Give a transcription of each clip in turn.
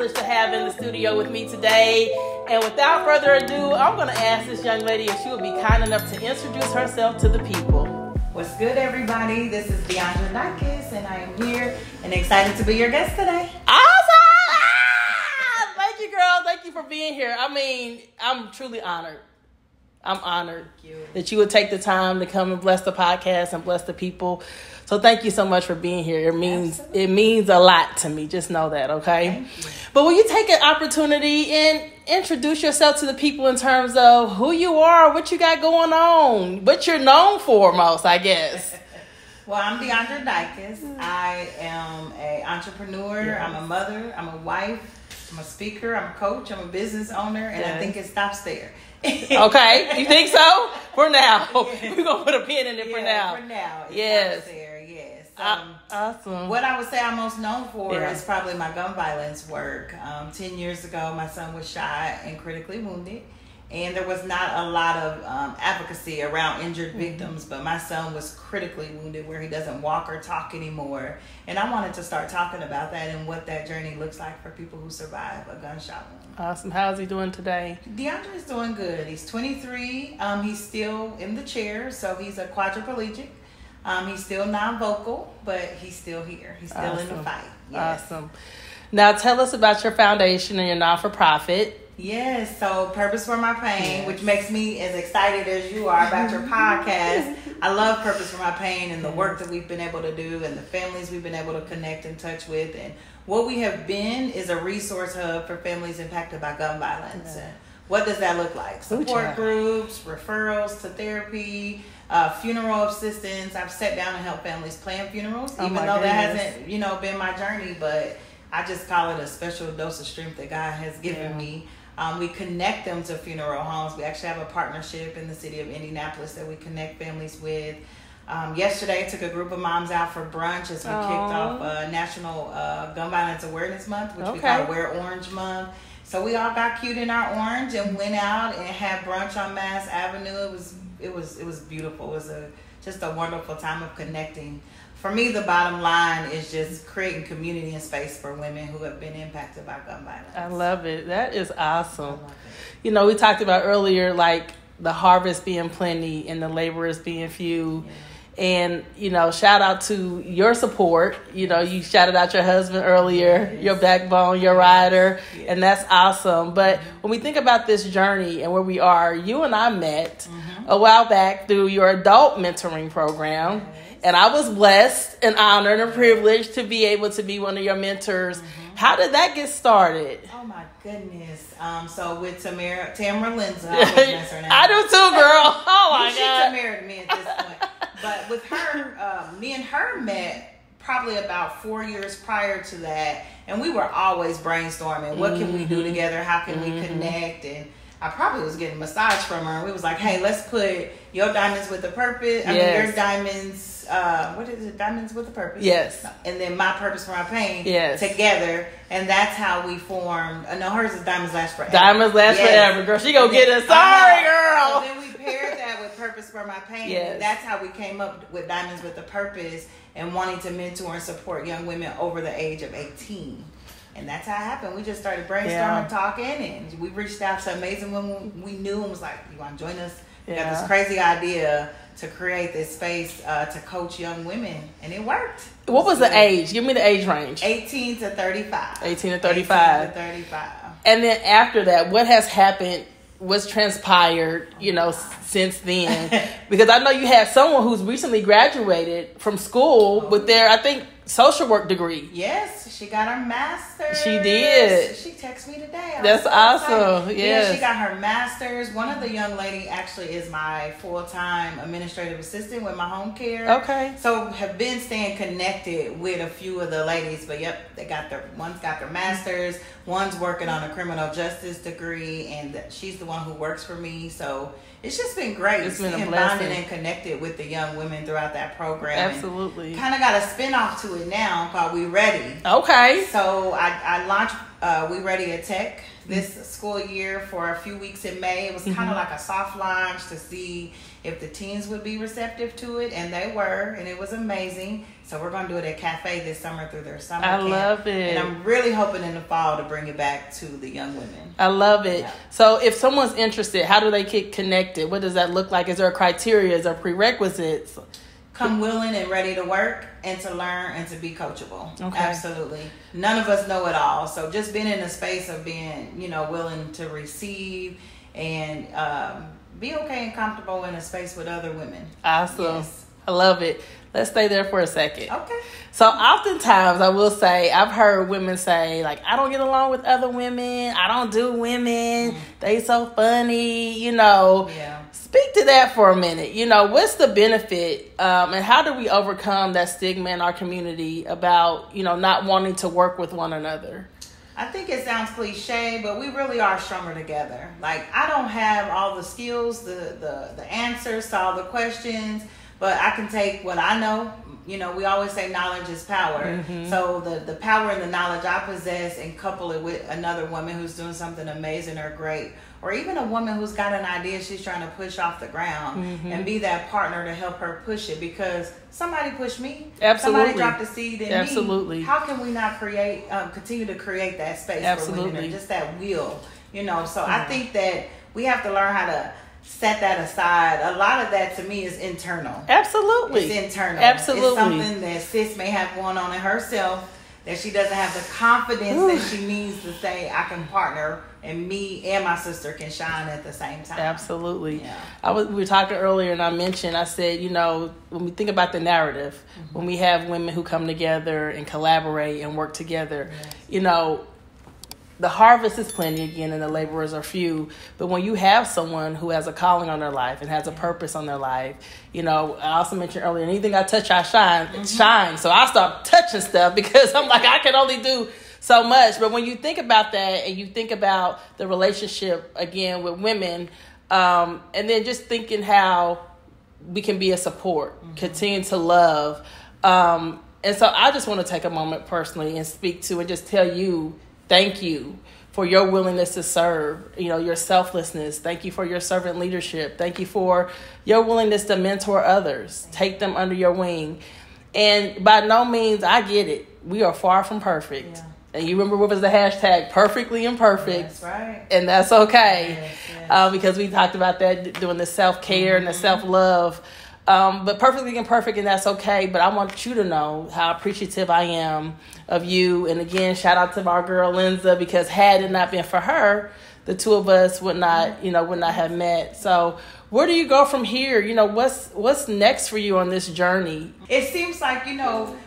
To have in the studio with me today. And without further ado, I'm going to ask this young lady if she would be kind enough to introduce herself to the people. What's good, everybody? This is DeAndra Dycus, and I am here and excited to be your guest today. Awesome! Thank you, girl. Thank you for being here. I mean, I'm truly honored. I'm honored that you would take the time to come and bless the podcast and bless the people. So thank you so much for being here. It means a lot to me. Just know that, okay? But will you take an opportunity and introduce yourself to the people in terms of who you are, what you got going on, what you're known for most, I guess. Well, I'm DeAndra Dycus. I am an entrepreneur. Yes. I'm a mother. I'm a wife. I'm a speaker. I'm a coach. I'm a business owner. And I think it stops there. Okay, you think so? For now. Yeah. We're going to put a pin in it for now. For now. Yes. There. Yes. Awesome. What I would say I'm most known for is probably my gun violence work. 10 years ago, my son was shot and critically wounded. And there was not a lot of advocacy around injured victims, but my son was critically wounded where he doesn't walk or talk anymore. And I wanted to start talking about that and what that journey looks like for people who survive a gunshot wound. Awesome. How's he doing today? DeAndra is doing good. He's 23. He's still in the chair, so he's a quadriplegic. He's still non-vocal, but he's still here. He's still in the fight. Yes. Awesome. Now tell us about your foundation and your non-for-profit. Yes, so Purpose for My Pain, which makes me as excited as you are about your podcast. I love Purpose for My Pain and the work that we've been able to do and the families we've been able to connect and touch with. And what we have been is a resource hub for families impacted by gun violence. And what does that look like? Support groups, referrals to therapy, funeral assistance. I've sat down and helped families plan funerals, even though that hasn't, been my journey, but I just call it a special dose of strength that God has given me. We connect them to funeral homes. We actually have a partnership in the city of Indianapolis that we connect families with. Yesterday, I took a group of moms out for brunch as we kicked off National Gun Violence Awareness Month, which we call Wear Orange Month. So we all got cute in our orange and went out and had brunch on Mass Avenue. It was beautiful. It was just a wonderful time of connecting. For me, the bottom line is just creating community and space for women who have been impacted by gun violence. I love it. That is awesome. We talked about earlier, like the harvest being plenty and the laborers being few. Yeah. And, shout out to your support. You shouted out your husband earlier, your backbone, your rider, and that's awesome. But when we think about this journey and where we are, you and I met a while back through your adult mentoring program. And I was blessed and honored and privileged to be able to be one of your mentors. How did that get started? Oh, my goodness. So with Tamara Lindsay, I do too, girl. Oh, my God. She Tamara to me at this point. But with her, me and her met probably about 4 years prior to that. And we were always brainstorming. What can we do together? How can we connect? And I probably was getting a massage from her. And we was like, hey, let's put your diamonds with a purpose. Your diamonds... what is it? Diamonds with a Purpose. Yes. And then my Purpose for My Pain together. And that's how we formed. No, hers is Diamonds Last Forever. Diamonds Last Forever, girl. She gonna get us. Sorry, girl. So then we paired that with Purpose for My Pain. Yes. And that's how we came up with Diamonds with a Purpose and wanting to mentor and support young women over the age of 18. And that's how it happened. We just started brainstorming, talking, and we reached out to amazing women we knew and was like, you want to join us? We got this crazy idea to create this space to coach young women, and it worked. What was the age? Give me the age range. 18 to 35. 18 to 35. 18 to 35. And then after that, what has happened? What's transpired, since then? Because I know you had someone who's recently graduated from school with their, I think, social work degree. Yes, she got her master's. She did. She texted me today. That's awesome. Yeah, she got her master's. One of the young lady actually is my full-time administrative assistant with my home care. Okay. So have been staying connected with a few of the ladies, but yep, one's got their master's, one's working on a criminal justice degree, and she's the one who works for me. So it's just been great. It's been a blessing. Bonding and connected with the young women throughout that program. Absolutely. Kind of got a spin-off to it now called We Ready. Okay. So I launched We Ready at Tech this school year for a few weeks in May. It was kind of like a soft launch to see if the teens would be receptive to it, and they were, and it was amazing. So we're going to do it at Cafe this summer through their summer camp. Love it. And I'm really hoping in the fall to bring it back to the young women. I love it. Yeah. So if someone's interested, how do they get connected? What does that look like? Is there a criteria? Is there prerequisites? Come willing and ready to work and to learn and to be coachable. Okay. Absolutely. None of us know it all. So just being in a space of being, willing to receive and be okay and comfortable in a space with other women. Awesome. Yes. I love it. Let's stay there for a second. Okay. So oftentimes I will say, I've heard women say, like, I don't get along with other women. I don't do women. They so funny, Yeah. Speak to that for a minute. What's the benefit and how do we overcome that stigma in our community about, not wanting to work with one another? I think it sounds cliche, but we really are stronger together. Like, I don't have all the skills, the answers to all the questions, but I can take what I know. We always say knowledge is power. Mm-hmm. So the power and the knowledge I possess and couple it with another woman who's doing something amazing or great, or even a woman who's got an idea she's trying to push off the ground, and be that partner to help her push it, because somebody pushed me. Absolutely. Somebody dropped a seed in Absolutely. me. How can we not continue to create that space Absolutely. for women, or just that will, So I think that we have to learn how to set that aside. A lot of that to me is internal. Absolutely. It's internal. Absolutely. It's something that sis may have going on in herself, that she doesn't have the confidence that she needs to say, I can partner and me and my sister can shine at the same time. Absolutely. Yeah. We were talking earlier and I said, when we think about the narrative, when we have women who come together and collaborate and work together, the harvest is plenty again and the laborers are few. But when you have someone who has a calling on their life and has a purpose on their life, I also mentioned earlier, anything I touch, I shine. So I start touching stuff because I'm like, I can only do so much. But when you think about that and you think about the relationship again with women, and then just thinking how we can be a support, continue to love. And so I just want to take a moment personally and speak to and just tell you, thank you for your willingness to serve, your selflessness. Thank you for your servant leadership. Thank you for your willingness to mentor others, take them under your wing. And by no means, I get it. We are far from perfect. Yeah. And you remember what was the hashtag, perfectly imperfect. That's right. And that's okay. Yes. Because we talked about that, doing the self-care and the self-love. But perfectly imperfect, and that's okay. But I want you to know how appreciative I am of you. And again, shout out to our girl Linza, because had it not been for her, the two of us would not have met. So where do you go from here? What's next for you on this journey? It seems like,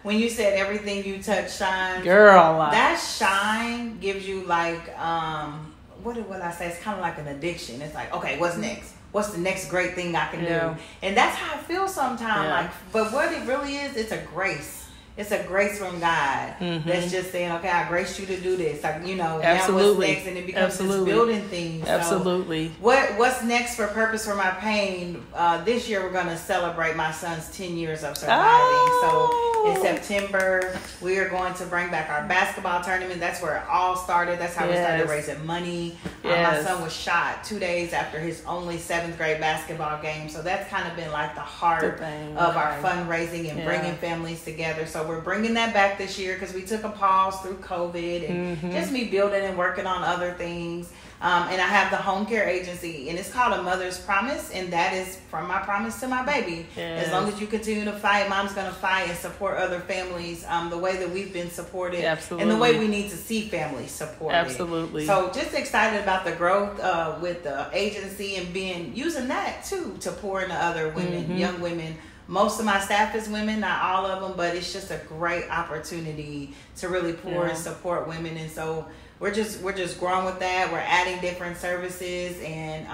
when you said everything you touch shines. Girl. That shine gives you like, what would I say? It's kind of like an addiction. It's like, okay, what's next? What's the next great thing I can do? And that's how I feel sometimes. Yeah. Like, but what it really is, it's a grace. It's a grace from God that's just saying, okay, I grace you to do this. Like, now what's next? And it becomes this building thing. So Absolutely. What's next for Purpose for My Pain? This year we're going to celebrate my son's 10 years of surviving. So in September, we are going to bring back our basketball tournament. That's where it all started. That's how we started raising money. My son was shot 2 days after his only 7th grade basketball game. So that's kind of been like the heart of our fundraising and bringing families together. So we're bringing that back this year because we took a pause through COVID and just me building and working on other things. And I have the home care agency, and it's called A Mother's Promise, and that is from my promise to my baby. As long as you continue to fight, mom's going to fight and support other families the way that we've been supported and the way we need to see families supported. Absolutely. So just excited about the growth with the agency and using that too to pour into other women, young women, Most of my staff is women, not all of them, but it's just a great opportunity to really pour and support women. And so we're just growing with that. We're adding different services, and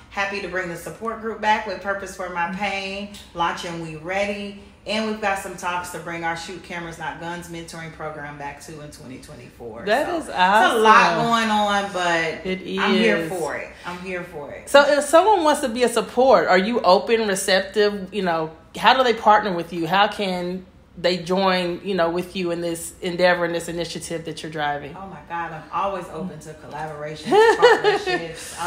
happy to bring the support group back with Purpose for My Pain, launching We Ready. And we've got some talks to bring our Shoot Cameras Not Guns mentoring program back to in 2024. That is awesome. It's a lot going on, but it is. I'm here for it. So if someone wants to be a support, are you open, receptive? How do they partner with you? How can they join, with you in this endeavor, in this initiative that you're driving? Oh my God, I'm always open to collaborations, partnerships.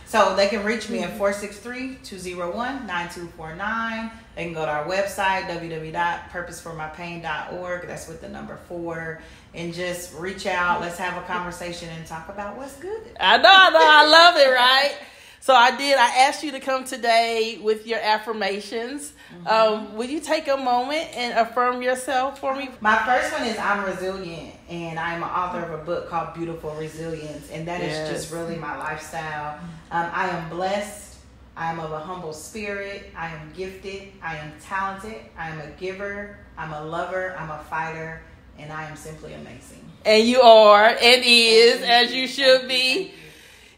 So they can reach me at 463-201-9249. They can go to our website, www.purposeformypain.org. That's with the number 4. And just reach out. Let's have a conversation and talk about what's good. I know. I love it, right? So I asked you to come today with your affirmations. Will you take a moment and affirm yourself for me? My first one is I'm resilient, and I'm an author of a book called Beautiful Resilience, and that is just really my lifestyle. I am blessed. I am of a humble spirit. I am gifted. I am talented. I am a giver. I'm a lover. I'm a fighter, and I am simply amazing. And you are, and is, as you should be.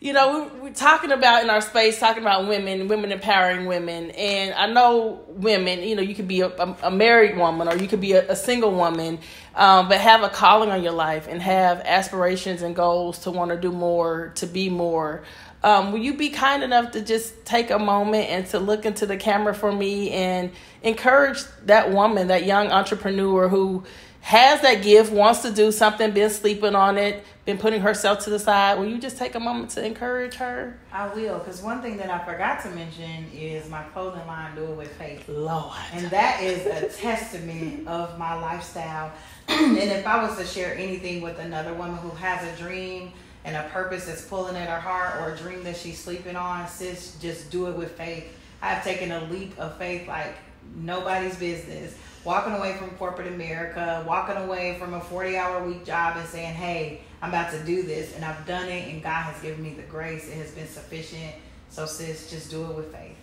We're talking about in our space, talking about women empowering women. And I know women, you could be a married woman, or you could be a single woman, but have a calling on your life and have aspirations and goals to want to do more, to be more. Will you be kind enough to just take a moment and to look into the camera for me and encourage that woman, that young entrepreneur who has that gift, wants to do something, been sleeping on it, been putting herself to the side? Will you just take a moment to encourage her? I will, because one thing that I forgot to mention is my clothing line, Do It With Faith. Lord. And that is a testament of my lifestyle. And if I was to share anything with another woman who has a dream and a purpose that's pulling at her heart, or a dream that she's sleeping on, sis, just do it with faith. I've taken a leap of faith like nobody's business. Walking away from corporate America, walking away from a 40-hour week job and saying, hey, I'm about to do this. And I've done it, and God has given me the grace. It has been sufficient. So sis, just do it with faith.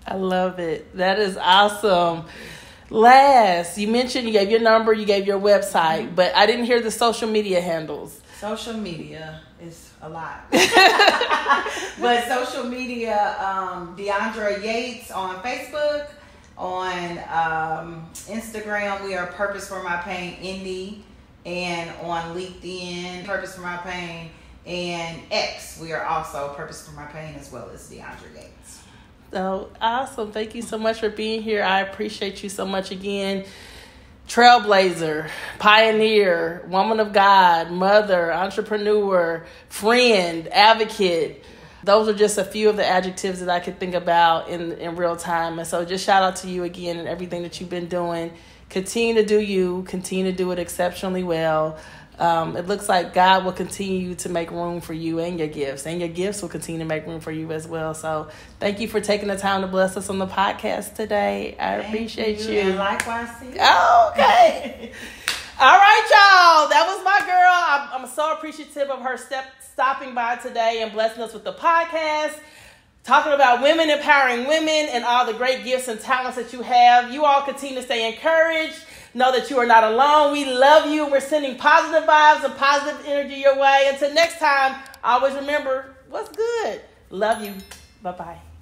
I love it. That is awesome. Last, you mentioned you gave your number, you gave your website, but I didn't hear the social media handles. Social media is a lot. But social media, DeAndra Yates on Facebook. On Instagram, we are Purpose for My Pain Indy, and on LinkedIn, Purpose for My Pain, and X, we are also Purpose for My Pain, as well as DeAndra Yates. So awesome. Thank you so much for being here. I appreciate you so much again. Trailblazer, pioneer, woman of God, mother, entrepreneur, friend, advocate. Those are just a few of the adjectives that I could think about in real time. And so just shout out to you again and everything that you've been doing. Continue to do you. Continue to do it exceptionally well. It looks like God will continue to make room for you and your gifts. And your gifts will continue to make room for you as well. So thank you for taking the time to bless us on the podcast today. I appreciate you. And likewise, sis. Oh, okay. All right, y'all. That was my girl. I'm so appreciative of her stopping by today and blessing us with the podcast, talking about women empowering women and all the great gifts and talents that you have. You all continue to stay encouraged. Know that you are not alone. We love you. We're sending positive vibes and positive energy your way. Until next time, always remember what's good. Love you. Bye-bye.